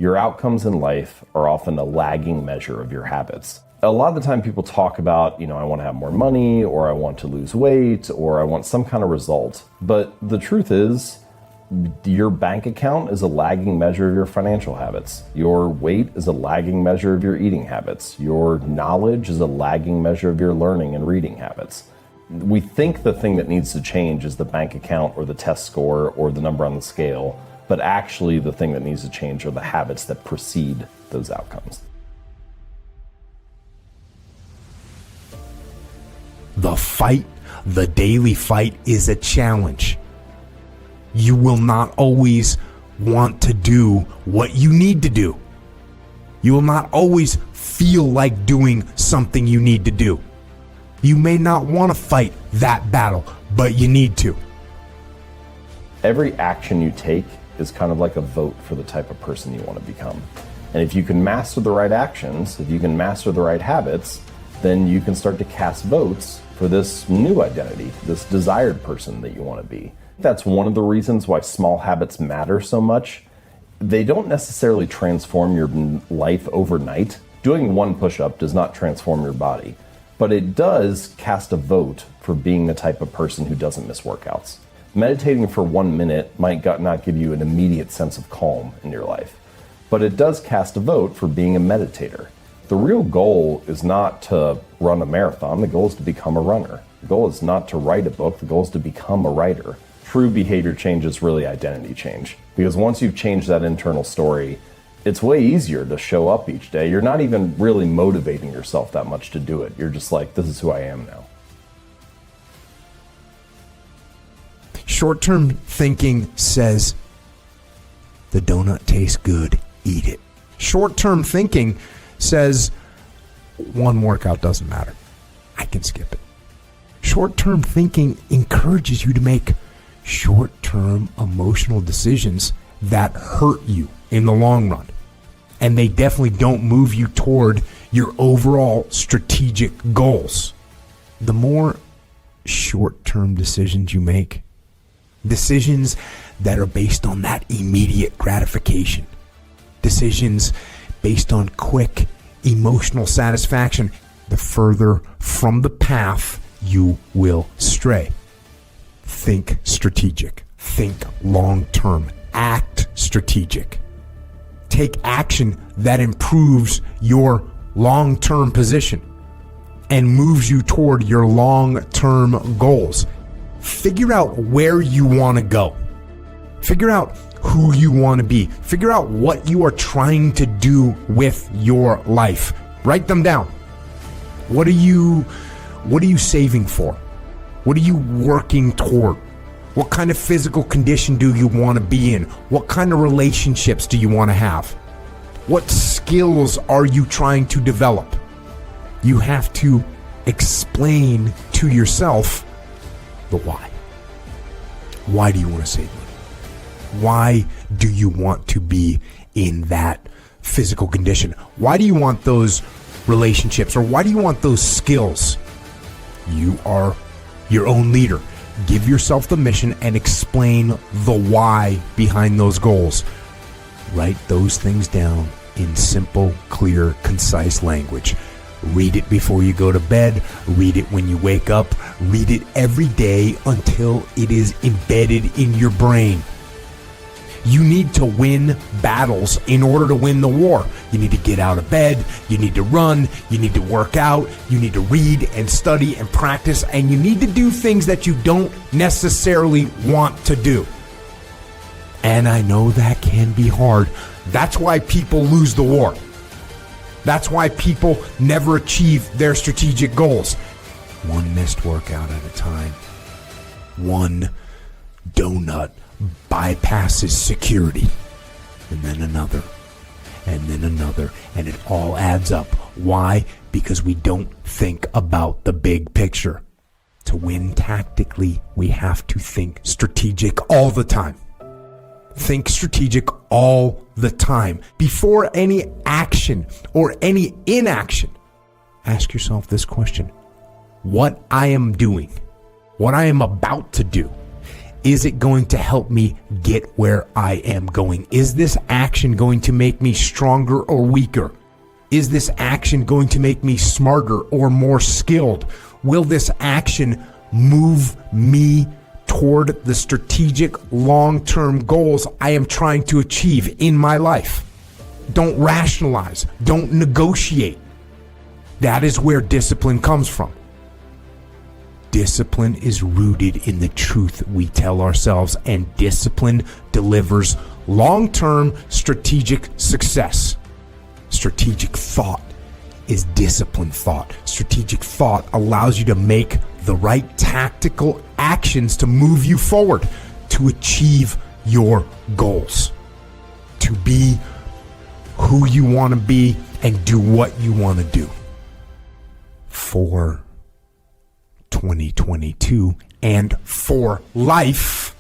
Your outcomes in life are often a lagging measure of your habits. A lot of the time people talk about, I want to have more money, or I want to lose weight, or I want some kind of result. But the truth is, your bank account is a lagging measure of your financial habits. Your weight is a lagging measure of your eating habits. Your knowledge is a lagging measure of your learning and reading habits. We think the thing that needs to change is the bank account or the test score or the number on the scale, but actually the thing that needs to change are the habits that precede those outcomes. The fight, the daily fight, is a challenge. You will not always want to do what you need to do. You will not always feel like doing something you need to do. You may not want to fight that battle, but you need to. Every action you take is kind of like a vote for the type of person you want to become. And if you can master the right actions, if you can master the right habits, then you can start to cast votes for this new identity, this desired person that you want to be. That's one of the reasons why small habits matter so much. They don't necessarily transform your life overnight. Doing one push-up does not transform your body, but it does cast a vote for being the type of person who doesn't miss workouts. Meditating for 1 minute might not give you an immediate sense of calm in your life, but it does cast a vote for being a meditator. The real goal is not to run a marathon. The goal is to become a runner. The goal is not to write a book. The goal is to become a writer. True behavior change is really identity change, because once you've changed that internal story, it's way easier to show up each day. You're not even really motivating yourself that much to do it. You're just like, this is who I am now. Short-term thinking says, the donut tastes good, eat it. Short-term thinking says, one workout doesn't matter, I can skip it. Short-term thinking encourages you to make short-term emotional decisions that hurt you in the long run. And they definitely don't move you toward your overall strategic goals. The more short-term decisions you make, decisions that are based on that immediate gratification, decisions based on quick emotional satisfaction, the further from the path you will stray. Think strategic. Think long-term. Act strategic. Take action that improves your long-term position and moves you toward your long-term goals. Figure out where you want to go. Figure out who you want to be. Figure out what you are trying to do with your life. Write them down. What are you saving for? What are you working toward? What kind of physical condition do you want to be in? What kind of relationships do you want to have? What skills are you trying to develop? You have to explain to yourself the why. Why do you want to save money? Why do you want to be in that physical condition? Why do you want those relationships, or why do you want those skills? You are your own leader. Give yourself the mission and explain the why behind those goals. Write those things down in simple, clear, concise language. Read it before you go to bed. Read it when you wake up. Read it every day until it is embedded in your brain. You need to win battles in order to win the war. You need to get out of bed. You need to run. You need to work out. You need to read and study and practice. And you need to do things that you don't necessarily want to do. And I know that can be hard. That's why people lose the war. That's why people never achieve their strategic goals. One missed workout at a time. One donut bypasses security, and then another, and then another, and it all adds up. Why? Because we don't think about the big picture. To win tactically, we have to think strategic all the time. Think strategic all the time. Before any action or any inaction, ask yourself this question: what I am doing, what I am about to do, Is it going to help me get where I am going? Is this action going to make me stronger or weaker? Is this action going to make me smarter or more skilled? Will this action move me toward the strategic long-term goals I am trying to achieve in my life? Don't rationalize. Don't negotiate. That is where discipline comes from. Discipline is rooted in the truth we tell ourselves, and discipline delivers long-term strategic success. Strategic thought is disciplined thought. Strategic thought allows you to make the right tactical actions to move you forward, to achieve your goals, to be who you want to be and do what you want to do. For 2022 and for life,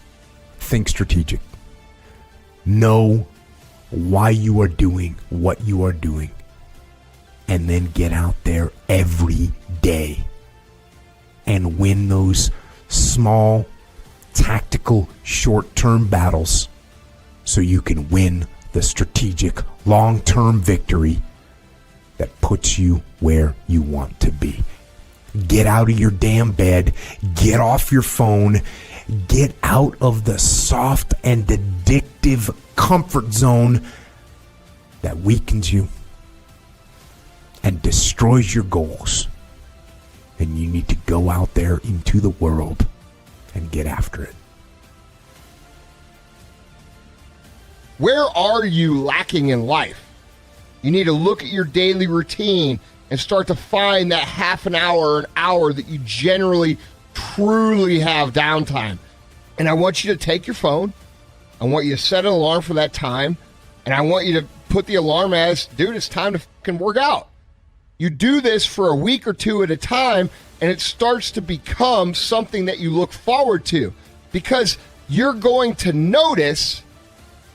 think strategic. Know why you are doing what you are doing, and then get out there every day and win those small, tactical, short-term battles so you can win the strategic, long-term victory that puts you where you want to be. Get out of your damn bed. Get off your phone. Get out of the soft and addictive comfort zone that weakens you and destroys your goals. And you need to go out there into the world and get after it. Where are you lacking in life? You need to look at your daily routine and start to find that half an hour or an hour that you generally, truly have downtime. And I want you to take your phone. I want you to set an alarm for that time. And I want you to put the alarm as, dude, it's time to fucking work out. You do this for a week or two at a time, and it starts to become something that you look forward to, because you're going to notice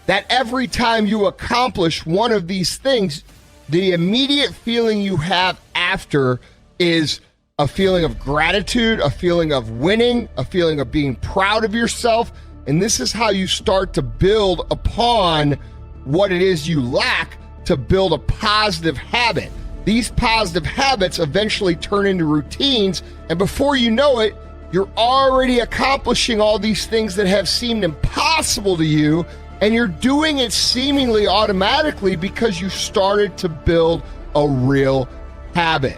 that every time you accomplish one of these things, the immediate feeling you have after is a feeling of gratitude, a feeling of winning, a feeling of being proud of yourself. And this is how you start to build upon what it is you lack to build a positive habit. These positive habits eventually turn into routines, and before you know it, you're already accomplishing all these things that have seemed impossible to you, and you're doing it seemingly automatically because you started to build a real habit.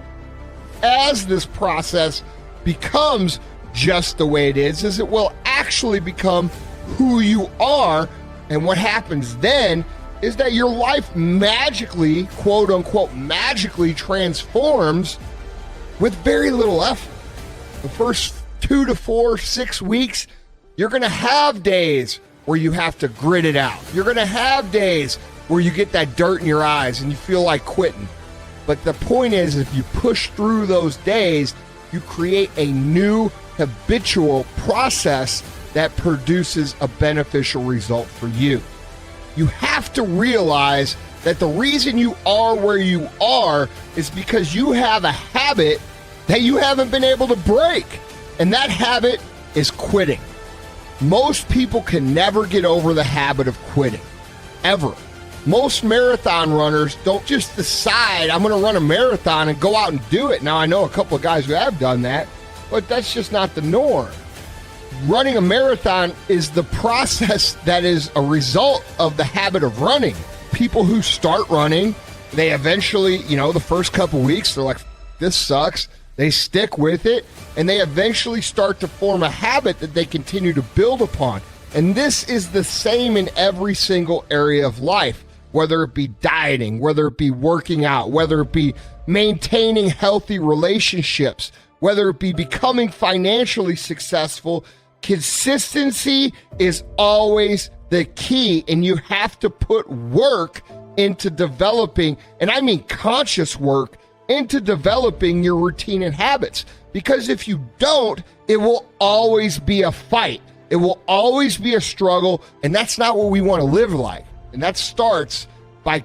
As this process becomes just the way it is it will actually become who you are, and what happens then is that your life magically, quote unquote, magically transforms with very little effort. The first 2 to 4, 6 weeks, you're going to have days where you have to grit it out. You're going to have days where you get that dirt in your eyes and you feel like quitting. But the point is, if you push through those days, you create a new habitual process that produces a beneficial result for you. You have to realize that the reason you are where you are is because you have a habit that you haven't been able to break. And that habit is quitting. Most people can never get over the habit of quitting, ever. Most marathon runners don't just decide, I'm going to run a marathon and go out and do it. Now, I know a couple of guys who have done that, but that's just not the norm. Running a marathon is the process that is a result of the habit of running. People who start running, they eventually, the first couple weeks, they're like, this sucks. They stick with it, and they eventually start to form a habit that they continue to build upon. And this is the same in every single area of life, whether it be dieting, whether it be working out, whether it be maintaining healthy relationships, whether it be becoming financially successful. Consistency is always the key, and you have to put work into developing, and I mean conscious work, into developing your routine and habits. Because if you don't, it will always be a fight. It will always be a struggle, and that's not what we want to live like. And that starts by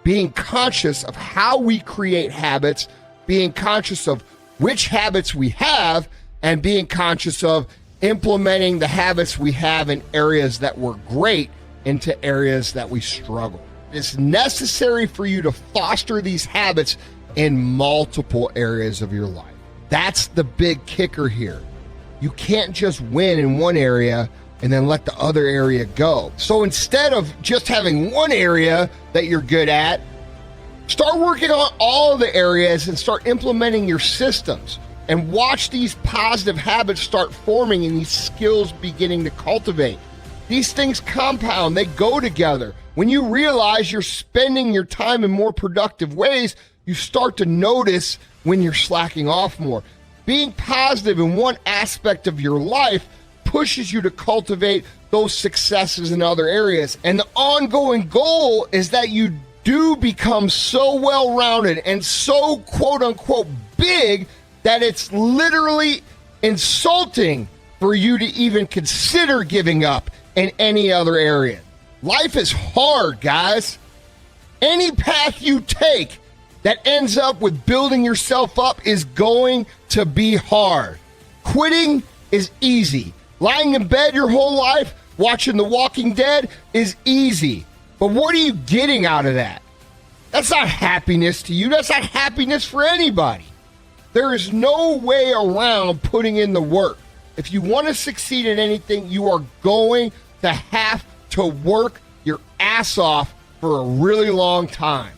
being conscious of how we create habits, being conscious of which habits we have, and being conscious of, implementing the habits we have in areas that were great into areas that we struggle. It's necessary for you to foster these habits in multiple areas of your life. That's the big kicker here. You can't just win in one area and then let the other area go. So instead of just having one area that you're good at, start working on all of the areas and start implementing your systems, and watch these positive habits start forming and these skills beginning to cultivate. These things compound, they go together. When you realize you're spending your time in more productive ways, you start to notice when you're slacking off more. Being positive in one aspect of your life pushes you to cultivate those successes in other areas. And the ongoing goal is that you do become so well-rounded and so quote-unquote big that it's literally insulting for you to even consider giving up in any other area. Life is hard, guys. Any path you take that ends up with building yourself up is going to be hard. Quitting is easy. Lying in bed your whole life, watching The Walking Dead is easy. But what are you getting out of that? That's not happiness to you. That's not happiness for anybody. There is no way around putting in the work. If you want to succeed in anything, you are going to have to work your ass off for a really long time.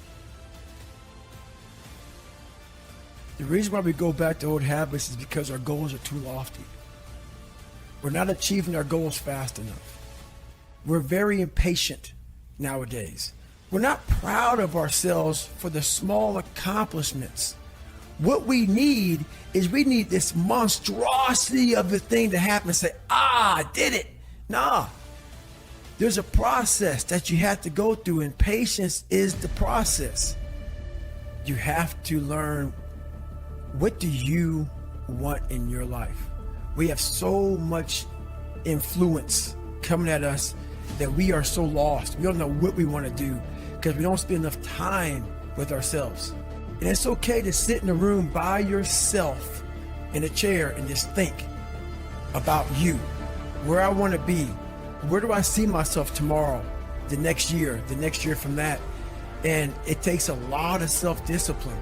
The reason why we go back to old habits is because our goals are too lofty. We're not achieving our goals fast enough. We're very impatient nowadays. We're not proud of ourselves for the small accomplishments. What we need is this monstrosity of the thing to happen and say, I did it. Nah. There's a process that you have to go through, and patience is the process. You have to learn, what do you want in your life? We have so much influence coming at us that we are so lost. We don't know what we want to do because we don't spend enough time with ourselves. And it's okay to sit in a room by yourself in a chair and just think about you, where I want to be, where do I see myself tomorrow, the next year from that. And it takes a lot of self-discipline.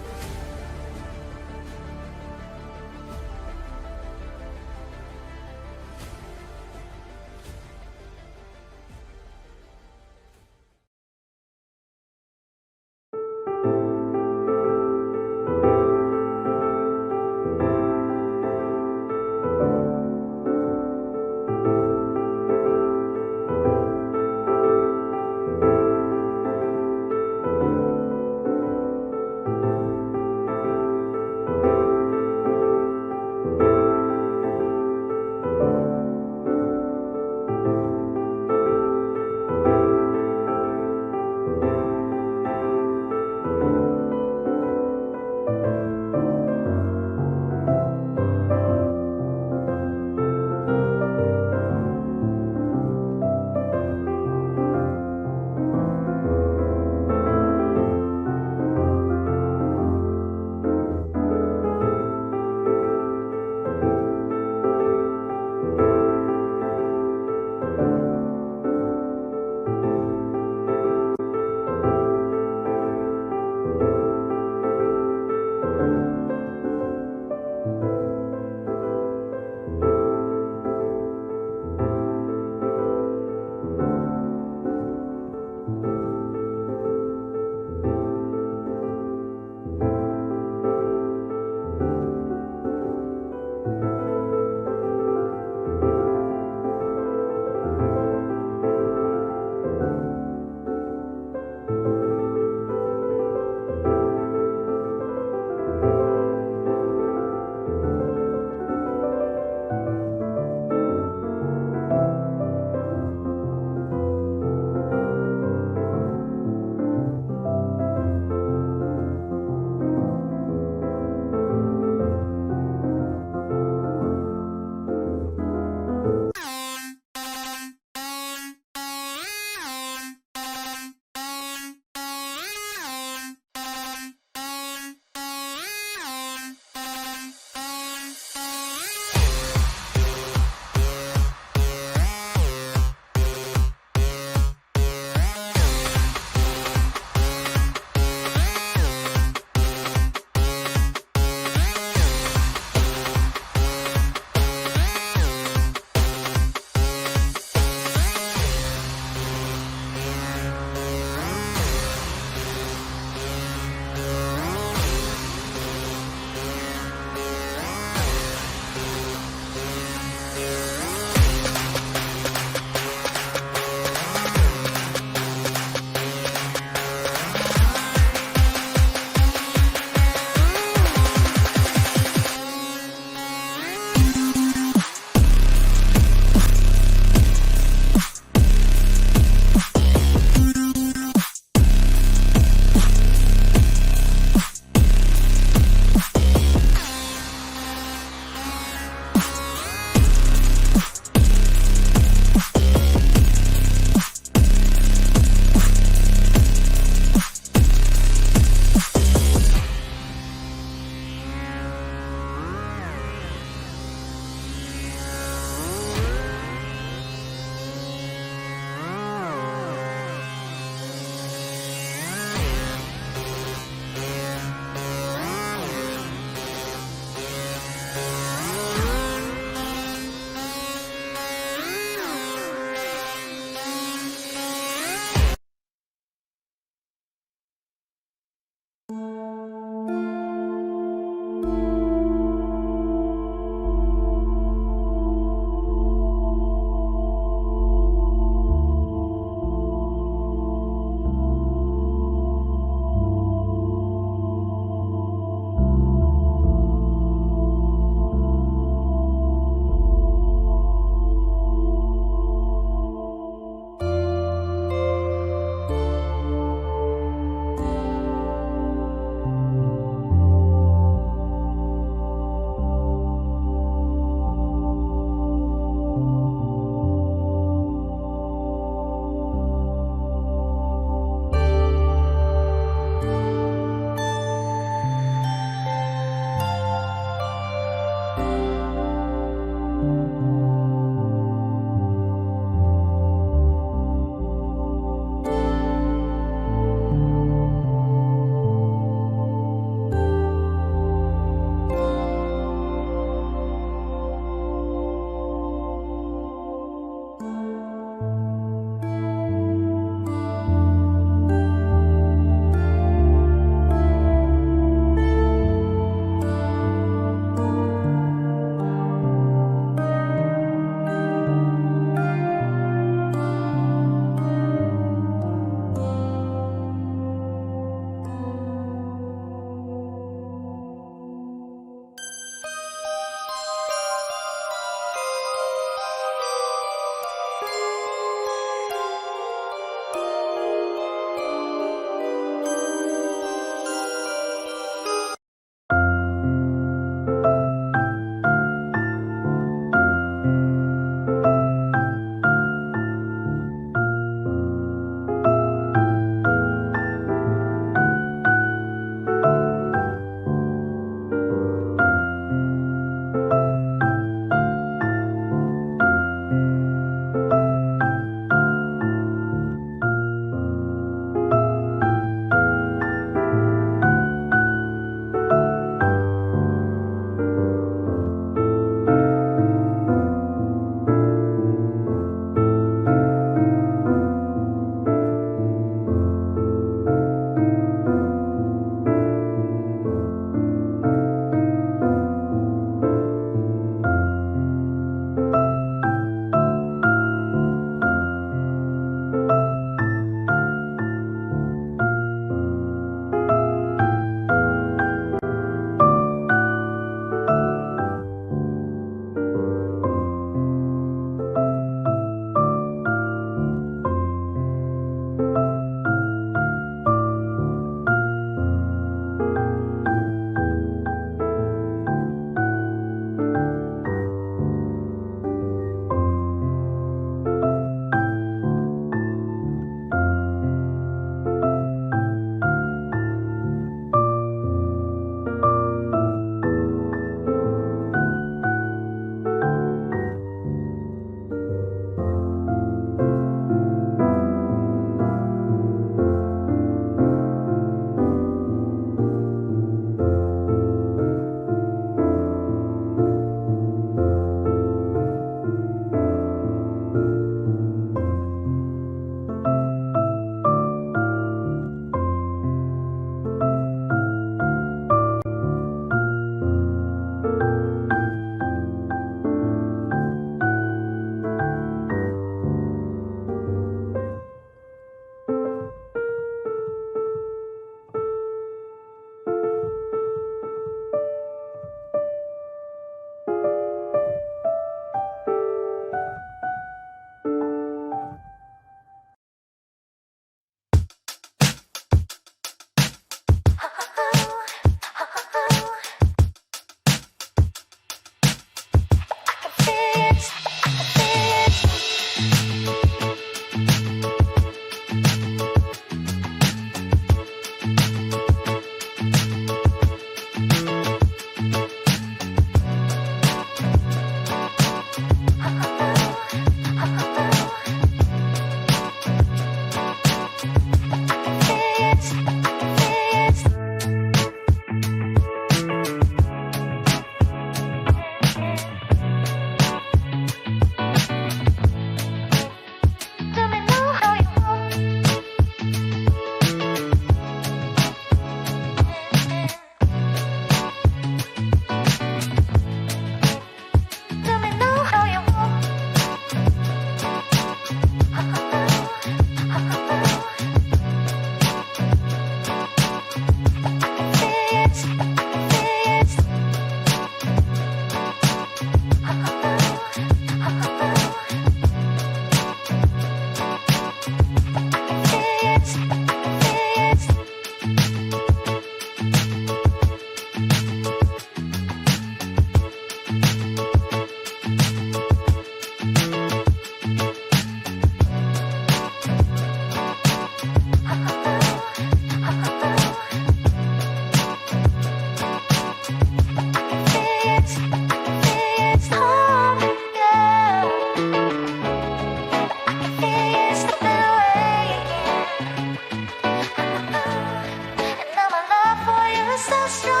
so strong.